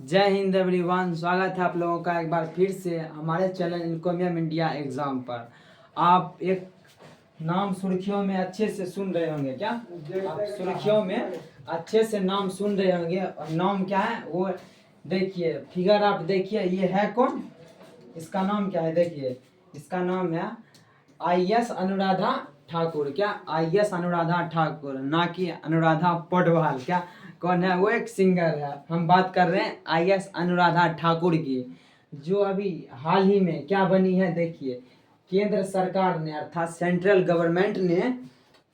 जय हिंद एवरीवन। स्वागत है आप लोगों का एक बार फिर से हमारे चैनल इनकमियम इंडिया एग्जाम पर। आप एक नाम सुर्खियों में अच्छे से सुन रहे होंगे क्या? आप सुर्खियों में अच्छे से नाम सुन रहे होंगे। और नाम क्या है वो देखिए, फिगर आप देखिए, ये है कौन? इसका नाम क्या है? देखिए, इसका नाम है IS अनुराधा ठाकुर। क्या? IS अनुराधा ठाकुर, ना कि अनुराधा पौडवाल। क्या? कौन है वो? एक सिंगर है। हम बात कर रहे हैं IS अनुराधा ठाकुर की, जो अभी हाल ही में क्या बनी है। देखिए, केंद्र सरकार ने अर्थात सेंट्रल गवर्नमेंट ने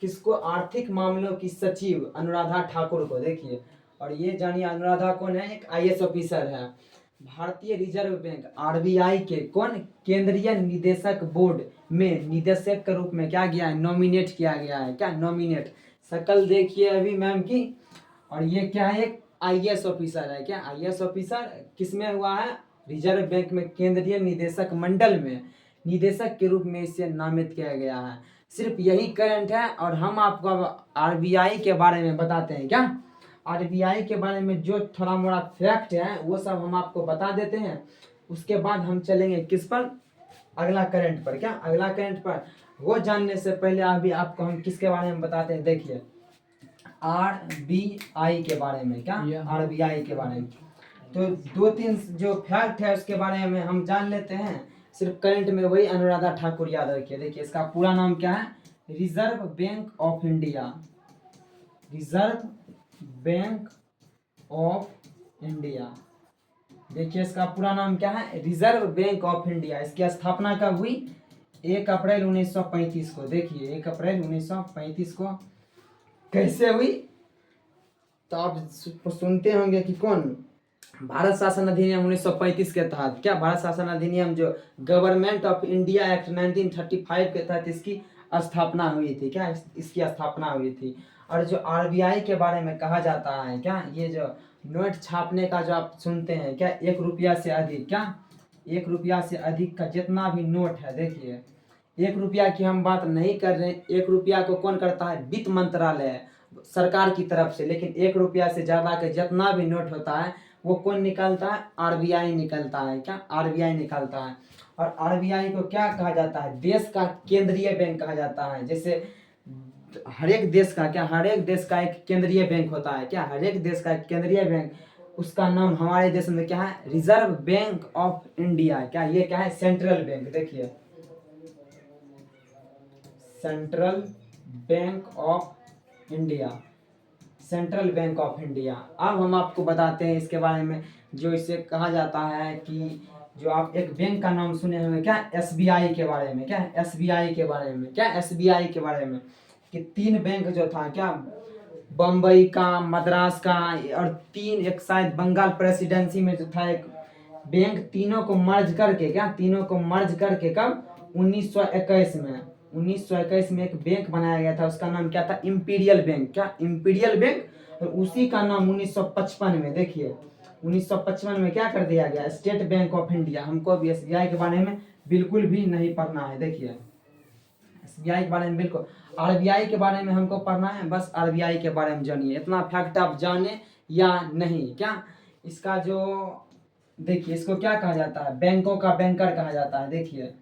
किसको? आर्थिक मामलों की सचिव अनुराधा ठाकुर को। देखिए, और ये जानिए अनुराधा कौन है? एक IS ऑफिसर है। भारतीय रिजर्व बैंक RBI के कौन? केंद्रीय निदेशक बोर्ड में निदेशक के रूप में क्या गया है? नॉमिनेट किया गया है। क्या? नॉमिनेट। शक्ल देखिए अभी मैम की। और ये क्या है? एक IS ऑफिसर है। क्या? IS ऑफिसर किस में हुआ है? रिजर्व बैंक में केंद्रीय निदेशक मंडल में निदेशक के रूप में इसे नामित किया गया है। सिर्फ यही करंट है। और हम आपको अब RBI के बारे में बताते हैं। क्या? RBI के बारे में जो थोड़ा मोड़ा फैक्ट है वो सब हम आपको बता देते हैं। उसके बाद हम चलेंगे किस पर? अगला करंट पर। क्या? अगला करंट पर। वो जानने से पहले अभी आपको हम किसके बारे में बताते हैं। देखिए, RBI के बारे में। क्या? RBI के बारे में। तो दो तीन जो फैक्ट है उसके बारे में हम जान लेते हैं। सिर्फ करंट में वही अनुराधा ठाकुर याद रखिए। देखिए, इसका पूरा नाम क्या है? Reserve bank of India. Reserve bank of India. देखिए, इसका पूरा नाम क्या है? Reserve bank of India. इसकी स्थापना कब हुई? 1 अप्रैल 1935 को। देखिए, 1 अप्रैल 1935 को कैसे हुई? तो आप सुनते होंगे कि कौन? भारत शासन अधिनियम 1935 के तहत। क्या? भारत शासन अधिनियम जो गवर्नमेंट ऑफ इंडिया एक्ट 1935 के तहत इसकी स्थापना हुई थी। क्या? इसकी स्थापना हुई थी। और जो RBI के बारे में कहा जाता है, क्या? ये जो नोट छापने का जो आप सुनते हैं, क्या? 1 रुपया से अधिक। क्या? 1 रुपया से अधिक का जितना भी नोट है, देखिए, 1 रुपया की हम बात नहीं कर रहे हैं। 1 रुपया को कौन करता है? वित्त मंत्रालय, सरकार की तरफ से। लेकिन 1 रुपया से ज्यादा का जितना भी नोट होता है वो कौन निकालता है? RBI निकालता है। क्या? RBI निकालता है। और RBI को क्या कहा जाता है? देश का केंद्रीय बैंक कहा जाता है। जैसे हर एक देश का, क्या? हर एक देश का एक केंद्रीय बैंक होता है। क्या? हर एक देश का एक केंद्रीय बैंक। उसका नाम हमारे देश में क्या है? Reserve bank of India. क्या? ये क्या है? Central bank. देखिए, central bank of India. Central bank of India. अब हम आपको बताते हैं इसके बारे में। जो इसे कहा जाता है कि जो आप एक बैंक का नाम सुने होंगे, क्या? SBI के बारे में। क्या? SBI के बारे में। क्या? SBI के बारे में कि 3 बैंक जो था, क्या? बम्बई का, मद्रास का, और 3 एक शायद बंगाल प्रेसिडेंसी में जो था एक बैंक, तीनों को मर्ज करके। क्या? तीनों को मर्ज करके कब? 1921 में। 1921 में एक बैंक बनाया गया था। उसका नाम क्या था? Imperial bank. क्या? Imperial bank. और उसी का नाम 1955 में, देखिए, 1955 में क्या कर दिया गया? State bank of India. हमको भी SBI के बारे में बिल्कुल भी नहीं पढ़ना है। देखिए, SBI के बारे में बिल्कुल, RBI के बारे में हमको पढ़ना है। बस RBI के बारे में जानिए, इतना फैक्ट आप जाने या नहीं। क्या? इसका जो देखिए, इसको क्या कहा जाता है? बैंकों का बैंकर कहा जाता है। देखिए,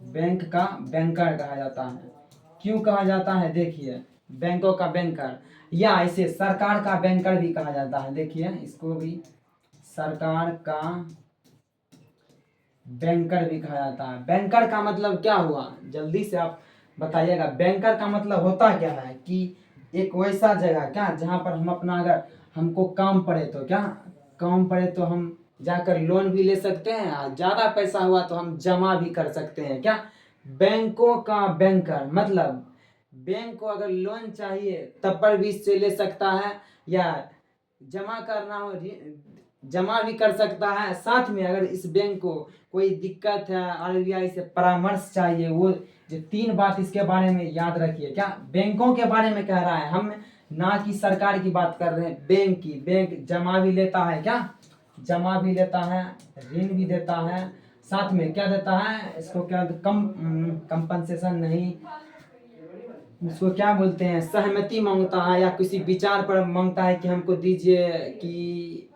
बैंक का बैंकर कहा जाता है। क्यों कहा जाता है? देखिए, बैंकों का बैंकर, या इसे सरकार का बैंकर भी कहा जाता है। देखिए, इसको भी सरकार का बैंकर भी कहा जाता है। बैंकर का मतलब क्या हुआ? जल्दी से आप बताइएगा। बैंकर का मतलब होता क्या है? कि एक वैसा जगह, क्या? जहाँ पर हम अपना, अगर हमको काम पड़े तो, क्या? काम पड़े तो हम जाकर लोन भी ले सकते हैं, और ज़्यादा पैसा हुआ तो हम जमा भी कर सकते हैं। क्या? बैंकों का बैंकर मतलब बैंक को अगर लोन चाहिए तब पर भी इससे ले सकता है, या जमा करना हो जमा भी कर सकता है। साथ में अगर इस बैंक को कोई दिक्कत है, RBI से परामर्श चाहिए, वो जो 3 बात इसके बारे में याद रखिए। क्या? बैंकों के बारे में कह रहा है, हम ना कि सरकार की बात कर रहे हैं, बैंक की। बैंक जमा भी लेता है। क्या? जमा भी लेता है, ऋण भी देता है। साथ में क्या देता है? इसको क्या, कंपनसेशन नहीं, उसको क्या बोलते हैं? सहमति मांगता है, या किसी विचार पर मांगता है कि हमको दीजिए, कि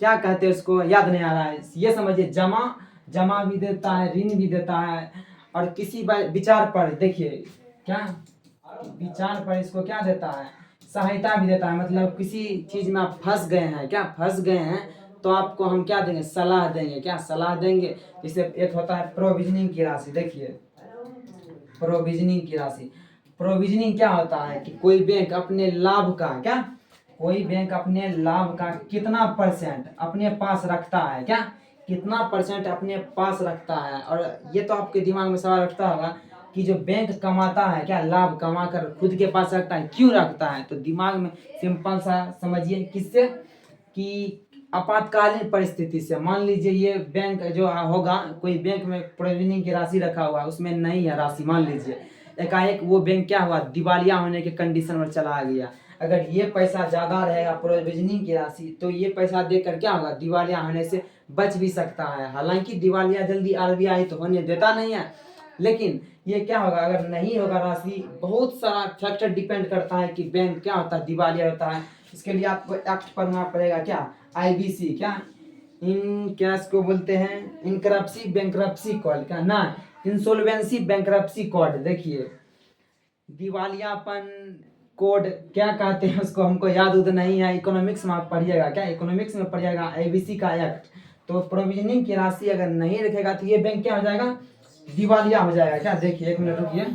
क्या कहते हैं उसको, याद नहीं आ रहा है। ये समझिए, जमा भी देता है, ऋण भी देता है, और किसी विचार पर, देखिए क्या विचार पर इसको क्या देता है, सहायता भी देता है। मतलब किसी चीज में आप फंस गए हैं, क्या फंस गए हैं, तो आपको हम क्या देंगे, सलाह देंगे। क्या सलाह देंगे। जैसे एक होता है प्रोविजनिंग की राशि। देखिए प्रोविजनिंग की राशि, प्रोविजनिंग क्या होता है कि कोई बैंक अपने लाभ का, क्या कोई बैंक अपने लाभ का कितना परसेंट अपने पास रखता है, क्या कितना परसेंट अपने पास रखता है। और ये तो आपके दिमाग में सवाल उठता होगा कि जो बैंक कमाता है, क्या लाभ कमा कर खुद के पास रखता है, क्यों रखता है। तो दिमाग में सिंपल सा समझिए, किससे कि आपातकालीन परिस्थिति से। मान लीजिए ये बैंक जो होगा, कोई बैंक में प्रोविजनिंग की राशि रखा हुआ है, उसमें नहीं है राशि, मान लीजिए एकाएक वो बैंक क्या हुआ, दिवालिया होने के कंडीशन में चला गया। अगर ये पैसा ज्यादा रहेगा प्रोविजनिंग की राशि, तो ये पैसा देकर क्या होगा, दिवालिया होने से बच भी सकता है। हालांकि दिवालिया जल्दी आरबीआई तो होने देता नहीं है, लेकिन ये क्या होगा, अगर नहीं होगा राशि, बहुत सारा फैक्टर डिपेंड करता है कि बैंक क्या होता है, दिवालिया होता है। इसके लिए आपको एक्ट पढ़ना पड़ेगा, क्या आईबीसी, क्या इन क्या इसको बोलते हैं, इनकरप्सी बैंकरप्सी कोड, क्या ना इंसॉल्वेंसी बैंकरप्सी कोड। देखिए दिवालियापन कोड क्या कहते हैं उसको, हमको याद उद नहीं है। इकोनॉमिक्स में आप पढ़िएगा, क्या इकोनॉमिक्स में पढ़िएगा आईबीसी का एक्ट। तो प्रोविजनिंग की राशि अगर नहीं रखेगा तो ये बैंक क्या हो जाएगा, दिवालिया हो जाएगा। क्या देखिए, एक मिनट रुकिए,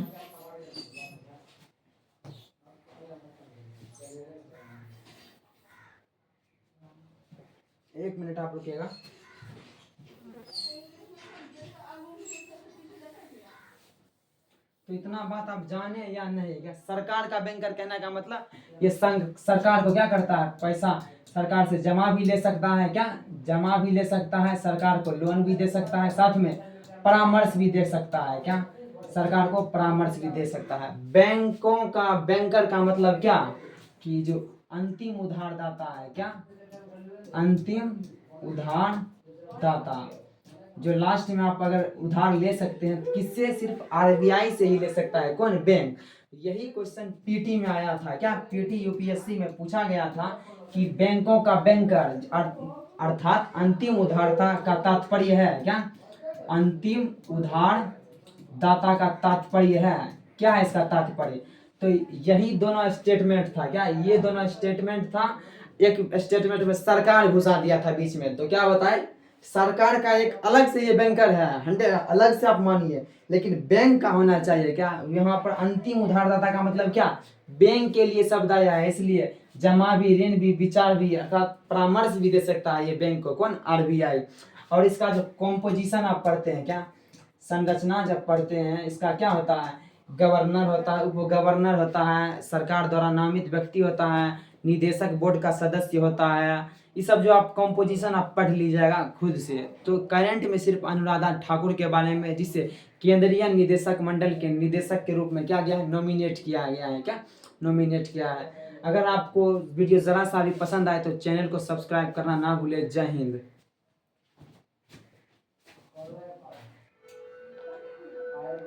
एक मिनट आप रुकिएगा। तो इतना बात आप जाने या नहीं, क्या सरकार का बैंकर कहने का मतलब, ये संघ सरकार को क्या करता है, पैसा सरकार से जमा भी ले सकता है, क्या जमा भी ले सकता है, सरकार को लोन भी दे सकता है, साथ में परामर्श भी दे सकता है। क्या सरकार को परामर्श भी दे सकता है। बैंकों का बैंकर का मतलब क्या, कि जो अंतिम उधारदाता है, क्या अंतिम उधारदाता, जो लास्ट में आप अगर उधार ले सकते हैं, तो किससे, सिर्फ आरबीआई से ही ले सकता है, कौन, बैंक। यही क्वेश्चन पीटी में आया था, क्या पीटी यूपीएससी में पूछा गया था कि बैंकों का बैंकर अर्थात अंतिम उधारदाता का तात्पर्य है, क्या अंतिम उधार दाता का तात्पर्य है, क्या है इसका तात्पर्य। तो यही दोनों स्टेटमेंट था, क्या ये दोनों स्टेटमेंट था। एक स्टेटमेंट में सरकार घुसा दिया था बीच में, तो क्या बताए, सरकार का एक अलग से ये बैंकर है, 100 अलग से आप मानिए, लेकिन बैंक का होना चाहिए। क्या यहाँ पर अंतिम उधारदाता का मतलब क्या, बैंक के लिए शब्द आया है, इसलिए जमा भी, ऋण भी, विचार भी, अर्थात परामर्श भी दे सकता है ये बैंक को, कौन, आरबीआई। और इसका जो कॉम्पोजिशन आप पढ़ते हैं, क्या संरचना जब पढ़ते हैं, इसका क्या होता है, गवर्नर होता है, उप गवर्नर होता है, सरकार द्वारा नामित व्यक्ति होता है, निदेशक बोर्ड का सदस्य होता है। ये सब जो आप कॉम्पोजिशन आप पढ़ लीजिएगा खुद से। तो करंट में सिर्फ अनुराधा ठाकुर के बारे में, जिसे केंद्रीय निदेशक मंडल के निदेशक के रूप में क्या गया है, नॉमिनेट किया गया है, क्या नॉमिनेट किया है। अगर आपको वीडियो ज़रा सा भी पसंद आए तो चैनल को सब्सक्राइब करना ना भूले। जय हिंद।